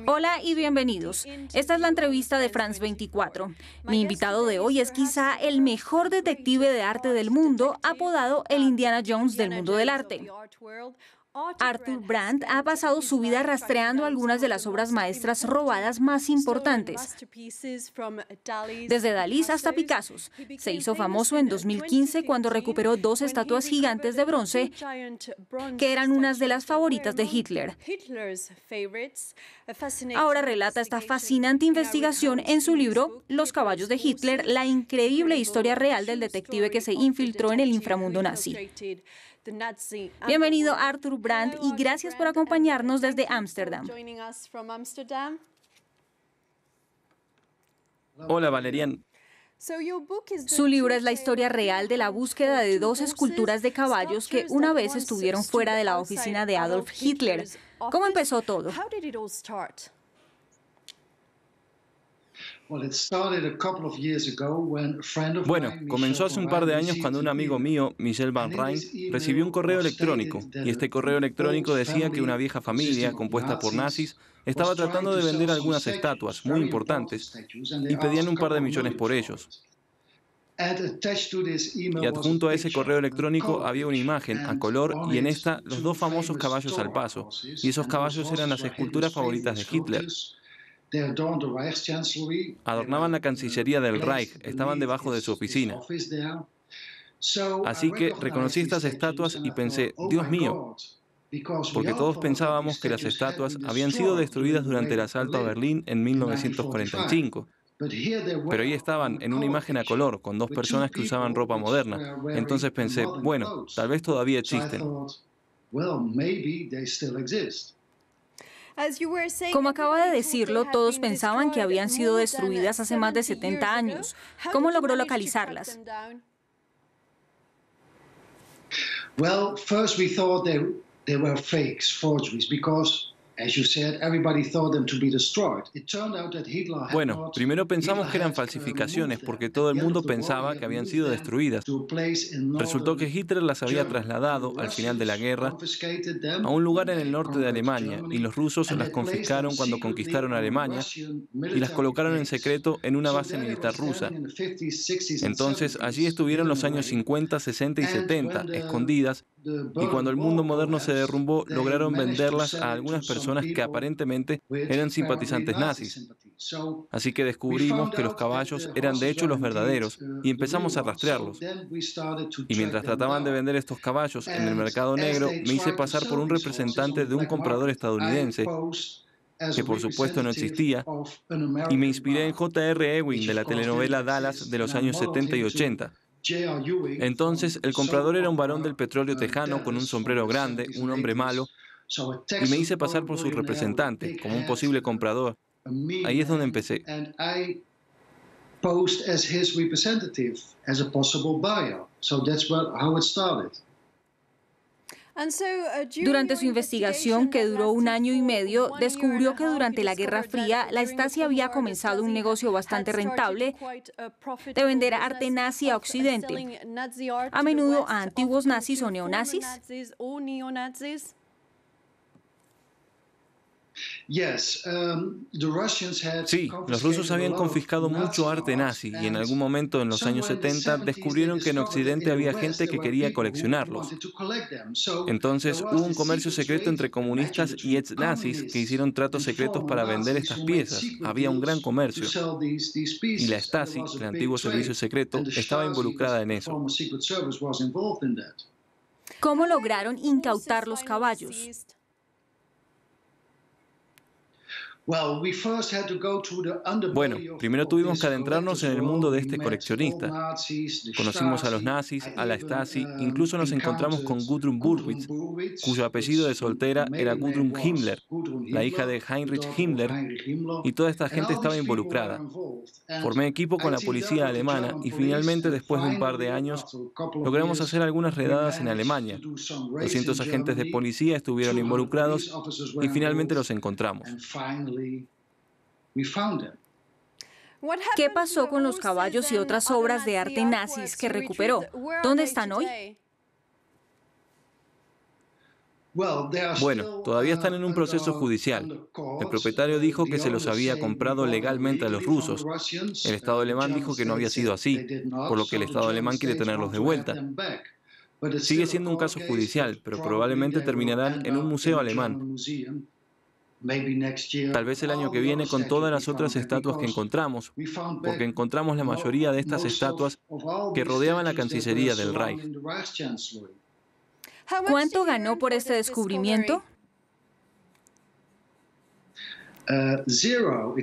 Hola y bienvenidos. Esta es la entrevista de France 24. Mi invitado de hoy es quizá el mejor detective de arte del mundo, apodado el Indiana Jones del mundo del arte. Arthur Brand ha pasado su vida rastreando algunas de las obras maestras robadas más importantes, desde Dalí hasta Picasso. Se hizo famoso en 2015 cuando recuperó dos estatuas gigantes de bronce que eran unas de las favoritas de Hitler. Ahora relata esta fascinante investigación en su libro Los caballos de Hitler, la increíble historia real del detective que se infiltró en el inframundo nazi. Bienvenido Arthur Brand y gracias por acompañarnos desde Ámsterdam. Hola, Valerian. Su libro es la historia real de la búsqueda de dos esculturas de caballos que una vez estuvieron fuera de la oficina de Adolf Hitler. ¿Cómo empezó todo? Bueno, comenzó hace un par de años cuando un amigo mío, Michel Van Rijn, recibió un correo electrónico, y este correo electrónico decía que una vieja familia, compuesta por nazis, estaba tratando de vender algunas estatuas muy importantes y pedían un par de millones por ellos. Y adjunto a ese correo electrónico había una imagen a color y en esta los dos famosos caballos al paso, y esos caballos eran las esculturas favoritas de Hitler. Adornaban la Cancillería del Reich, estaban debajo de su oficina. Así que reconocí estas estatuas y pensé, Dios mío, porque todos pensábamos que las estatuas habían sido destruidas durante el asalto a Berlín en 1945. Pero ahí estaban, en una imagen a color, con dos personas que usaban ropa moderna. Entonces pensé, bueno, tal vez todavía existen. Como acaba de decirlo, todos pensaban que habían sido destruidas hace más de 70 años. ¿Cómo logró localizarlas? Well, first we thought they were fakes, forgeries, because, as you said, everybody thought them to be destroyed. It turned out that Hitler had Bueno, not. primero pensamos que eran Hitler had falsificaciones removed porque them. todo At el the end mundo of the war, pensaba he que had habían moved sido them destruidas. to a place in Resultó northern que Hitler las había Germany. trasladado The al final de la Russians guerra confiscated them a un lugar when en el they norte de conquered Alemania y Germany, los rusos and las they placed them confiscaron cuando secretly conquistaron on a Alemania Russian y las military colocaron en base. secreto en una So base there they were militar rusa. standing in the 50s, 60s, and Entonces allí 70s, estuvieron hidden los años away. 50, 60 y And 70, when escondidas, the y cuando Berlin el mundo Wall moderno se collapsed, derrumbó, they lograron managed to venderlas a sell it to algunas some personas que people aparentemente with eran apparently simpatizantes Nazi nazis. sympathy. So Así que we descubrimos found que los out that caballos the eran de horses hecho were los indeed verdaderos y the real empezamos a ones. So rastrearlos. then we started to Y track mientras them trataban de down. vender estos caballos en el And mercado as negro, they me hice tried to pasar por sell un these horses on representante the de un black comprador market, I estadounidense, posed as a que por supuesto no representative existía, of an y me American inspiré en buyer, J.R. Ewing which de of la course didn't telenovela Dallas de exist. And los I años modeled 70 y him to 80. J.R. Ewing Entonces, from el the soap comprador era un varón del opera petróleo tejano con un Dallas from sombrero the grande, 70s un and hombre 80s. malo, So a y me Texas hice pasar born por su billionaire with a representante, big como un hat, posible comprador. a mean Ahí es donde man, empecé. and I posed as his representative, as a possible buyer. So that's how it started. Durante su investigación, que duró un año y medio, descubrió que durante la Guerra Fría, la Stasi había comenzado un negocio bastante rentable de vender arte nazi a Occidente, a menudo a antiguos nazis o neonazis. Sí, los rusos habían confiscado mucho arte nazi y en algún momento en los años 70 descubrieron que en Occidente había gente que quería coleccionarlos. Entonces hubo un comercio secreto entre comunistas y ex-nazis que hicieron tratos secretos para vender estas piezas. Había un gran comercio. Y la Stasi, el antiguo servicio secreto, estaba involucrada en eso. ¿Cómo lograron incautar los caballos? Bueno, primero tuvimos que adentrarnos en el mundo de este coleccionista. Conocimos a los nazis, a la Stasi, incluso nos encontramos con Gudrun Burwitz, cuyo apellido de soltera era Gudrun Himmler, la hija de Heinrich Himmler, y toda esta gente estaba involucrada. Formé equipo con la policía alemana y finalmente, después de un par de años, logramos hacer algunas redadas en Alemania. 200 agentes de policía estuvieron involucrados y finalmente los encontramos. ¿Qué pasó con los caballos y otras obras de arte nazis que recuperó? ¿Dónde están hoy? Bueno, todavía están en un proceso judicial. El propietario dijo que se los había comprado legalmente a los rusos. El Estado alemán dijo que no había sido así, por lo que el Estado alemán quiere tenerlos de vuelta. Sigue siendo un caso judicial, pero probablemente terminarán en un museo alemán. Tal vez el año que viene con todas las otras estatuas que encontramos, porque encontramos la mayoría de estas estatuas que rodeaban la Cancillería del Reich. ¿Cuánto ganó por este descubrimiento? Cero.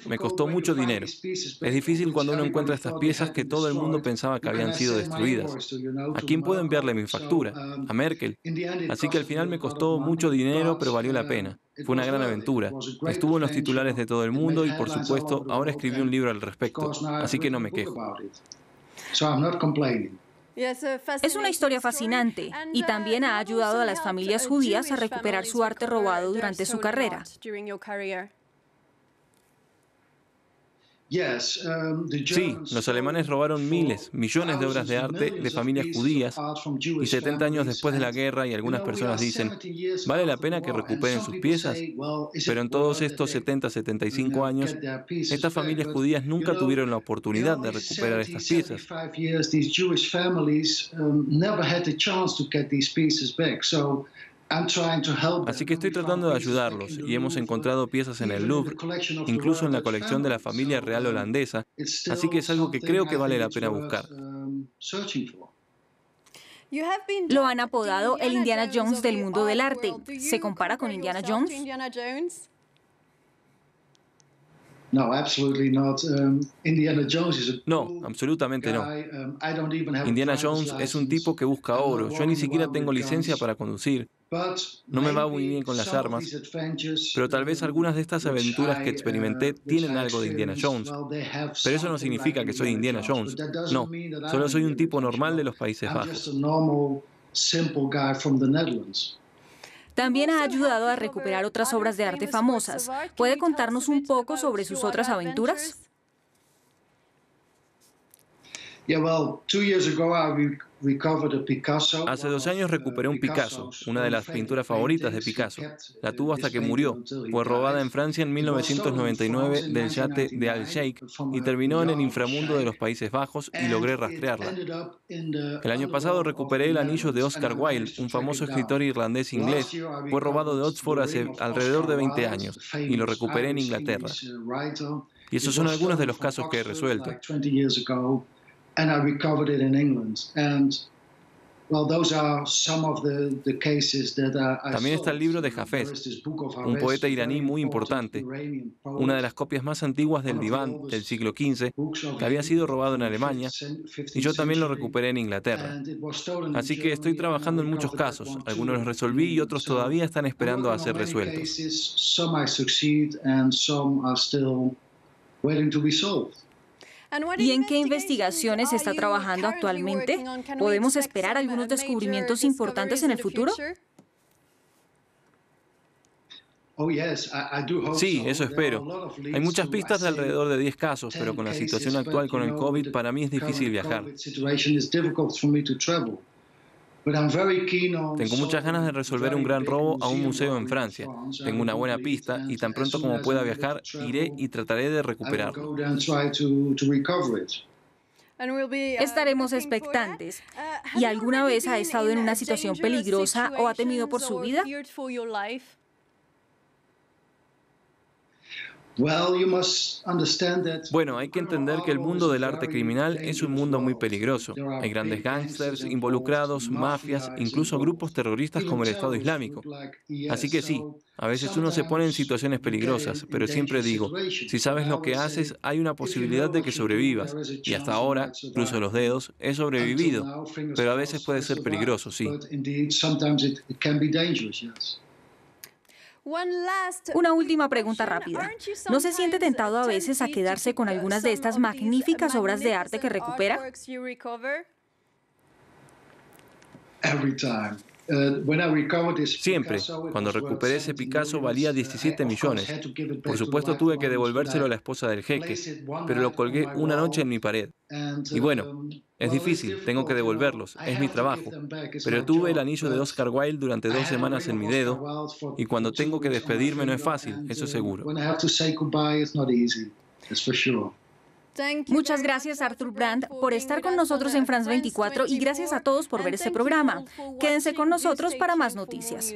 Me costó mucho dinero. Es difícil cuando uno encuentra estas piezas que todo el mundo pensaba que habían sido destruidas. ¿A quién puedo enviarle mi factura? A Merkel. Así que al final me costó mucho dinero, pero valió la pena. Fue una gran aventura. Estuvo en los titulares de todo el mundo y, por supuesto, ahora escribí un libro al respecto. Así que no me quejo. Es una historia fascinante y también ha ayudado a las familias judías a recuperar su arte robado durante su carrera. Sí, los alemanes robaron miles, millones de obras de arte de familias judías y 70 años después de la guerra, y algunas personas dicen, ¿vale la pena que recuperen sus piezas? Pero en todos estos 75 años, estas familias judías nunca tuvieron la oportunidad de recuperar estas piezas. Así que estoy tratando de ayudarlos y hemos encontrado piezas en el Louvre, incluso en la colección de la familia real holandesa, así que es algo que creo que vale la pena buscar. Lo han apodado el Indiana Jones del mundo del arte. ¿Se compara con Indiana Jones? No, absolutamente no. Indiana Jones es un tipo que busca oro. Yo ni siquiera tengo licencia para conducir. No me va muy bien con las armas, pero tal vez algunas de estas aventuras que experimenté tienen algo de Indiana Jones. Pero eso no significa que soy Indiana Jones. No, solo soy un tipo normal de los Países Bajos. También ha ayudado a recuperar otras obras de arte famosas. ¿Puede contarnos un poco sobre sus otras aventuras? Hace 2 años recuperé un Picasso, una de las pinturas favoritas de Picasso. La tuvo hasta que murió. Fue robada en Francia en 1999 del yate de Al-Sheikh y terminó en el inframundo de los Países Bajos y logré rastrearla. El año pasado recuperé el anillo de Oscar Wilde, un famoso escritor irlandés-inglés. Fue robado de Oxford hace alrededor de 20 años y lo recuperé en Inglaterra. Y esos son algunos de los casos que he resuelto. And I recovered it in England. And well, those are some of the cases that I También está el libro de Hafez, un poeta iraní muy importante, una de las copias más antiguas del Diván del siglo XV, que había sido robado en Alemania, y yo también lo recuperé en Inglaterra. Así que estoy trabajando en muchos casos, algunos los resolví y otros todavía están esperando a ser resueltos. Some I succeed and some are still waiting to be solved. ¿Y en qué investigaciones está trabajando actualmente? ¿Podemos esperar algunos descubrimientos importantes en el futuro? Sí, eso espero. Hay muchas pistas de alrededor de 10 casos, pero con la situación actual con el COVID, para mí es difícil viajar. Tengo muchas ganas de resolver un gran robo a un museo en Francia. Tengo una buena pista y tan pronto como pueda viajar, iré y trataré de recuperarlo. Estaremos expectantes. ¿Y alguna vez ha estado en una situación peligrosa o ha temido por su vida? Bueno, hay que entender que el mundo del arte criminal es un mundo muy peligroso. Hay grandes gángsters involucrados, mafias, incluso grupos terroristas como el Estado Islámico. Así que sí, a veces uno se pone en situaciones peligrosas, pero siempre digo, si sabes lo que haces, hay una posibilidad de que sobrevivas. Y hasta ahora, cruzo los dedos, he sobrevivido, pero a veces puede ser peligroso, sí. Una última pregunta rápida. ¿No se siente tentado a veces a quedarse con algunas de estas magníficas obras de arte que recupera? Siempre. Cuando recuperé ese Picasso valía 17 millones. Por supuesto tuve que devolvérselo a la esposa del jeque, pero lo colgué una noche en mi pared. Y bueno, es difícil, tengo que devolverlos, es mi trabajo. Pero tuve el anillo de Oscar Wilde durante 2 semanas en mi dedo, y cuando tengo que despedirme no es fácil, eso seguro. Muchas gracias, Arthur Brand, por estar con nosotros en France 24 y gracias a todos por ver este programa. Quédense con nosotros para más noticias.